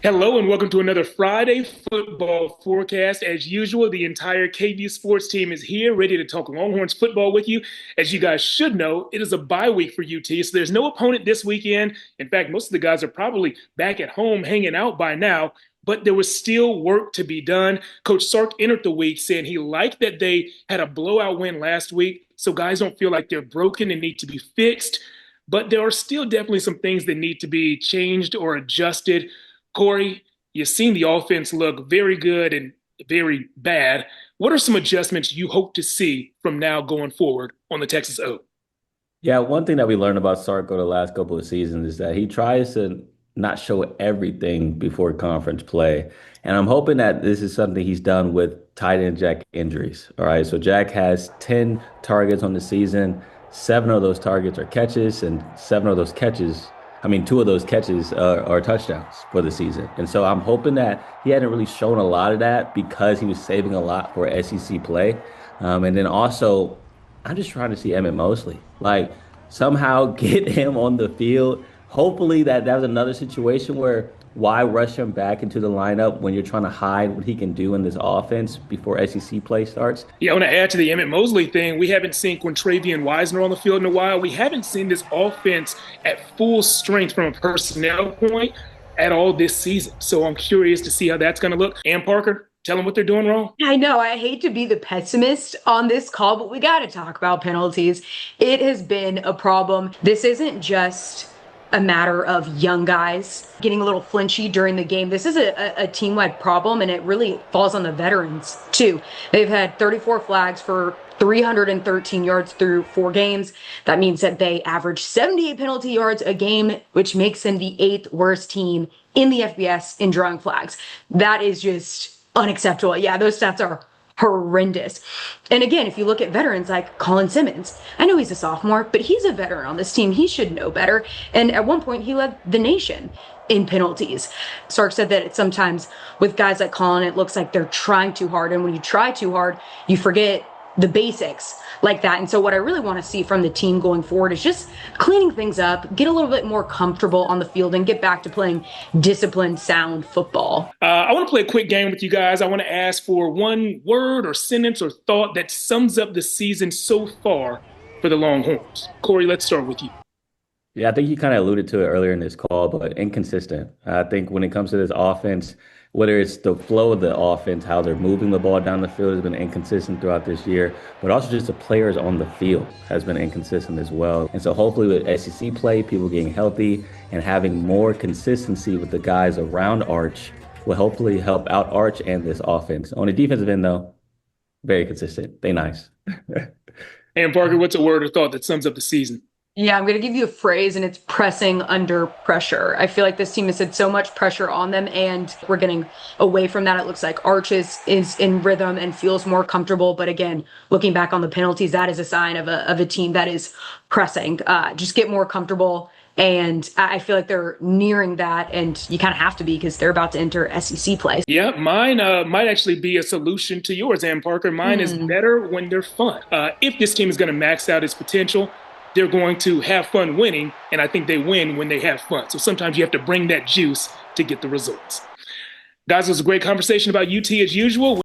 Hello and welcome to another Friday football forecast. As usual, the entire KVUE sports team is here ready to talk Longhorns football with you. As you guys should know, it is a bye week for UT, so there's no opponent this weekend. In fact, most of the guys are probably back at home hanging out by now, but there was still work to be done. Coach Sark entered the week saying he liked that they had a blowout win last week, so guys don't feel like they're broken and need to be fixed. But there are still definitely some things that need to be changed or adjusted. Corey, you've seen the offense look very good and very bad. What are some adjustments you hope to see from now going forward on the Texas O? Yeah, one thing that we learned about Sarko the last couple of seasons is that he tries to not show everything before conference play. And I'm hoping that this is something he's done with tight end Jack injuries. All right. So Jack has 10 targets on the season. Seven of those targets are catches, and two of those catches are touchdowns for the season. And so I'm hoping that he hadn't really shown a lot of that because he was saving a lot for SEC play. And then also, I'm just trying to see Emmett Mosley. Like somehow get him on the field. Hopefully that was another situation where why rush him back into the lineup when you're trying to hide what he can do in this offense before SEC play starts. Yeah, I want to add to the Emmett Mosley thing. We haven't seen Quintravian Wisner on the field in a while. We haven't seen this offense at full strength from a personnel point at all this season. So I'm curious to see how that's going to look. And Parker, tell them what they're doing wrong. I know. I hate to be the pessimist on this call, but we got to talk about penalties. It has been a problem. This isn't just a matter of young guys getting a little flinchy during the game. This is a team-wide problem, and it really falls on the veterans, too. They've had 34 flags for 313 yards through 4 games. That means that they average 78 penalty yards a game, which makes them the 8th worst team in the FBS in drawing flags. That is just unacceptable. Yeah, those stats are horrendous. And again, if you look at veterans like Colin Simmons, I know he's a sophomore, but he's a veteran on this team. He should know better. And at one point, he led the nation in penalties. Sark said that sometimes with guys like Colin, it looks like they're trying too hard. And when you try too hard, you forget the basics like that. And so what I really want to see from the team going forward is just cleaning things up, get a little bit more comfortable on the field, and get back to playing disciplined, sound football. I want to play a quick game with you guys. I want to ask for one word or sentence or thought that sums up the season so far for the Longhorns. Corey, let's start with you. Yeah, I think you kind of alluded to it earlier in this call, but inconsistent. I think when it comes to this offense, whether it's the flow of the offense, how they're moving the ball down the field has been inconsistent throughout this year, but also just the players on the field has been inconsistent as well. And so hopefully with SEC play, people getting healthy and having more consistency with the guys around Arch will hopefully help out Arch and this offense. On the defensive end, though, very consistent. They nice. And Parker, what's a word or thought that sums up the season? Yeah, I'm going to give you a phrase, and it's pressing under pressure. I feel like this team has had so much pressure on them, and we're getting away from that. It looks like Arch is in rhythm and feels more comfortable. But again, looking back on the penalties, that is a sign of a team that is pressing. Just get more comfortable. And I feel like they're nearing that, and you kind of have to be because they're about to enter SEC play. Yeah, mine might actually be a solution to yours, Ann Parker. Mine is better when they're fun. If this team is going to max out its potential, they're going to have fun winning, and I think they win when they have fun. So sometimes you have to bring that juice to get the results. Guys, it was a great conversation about UT as usual.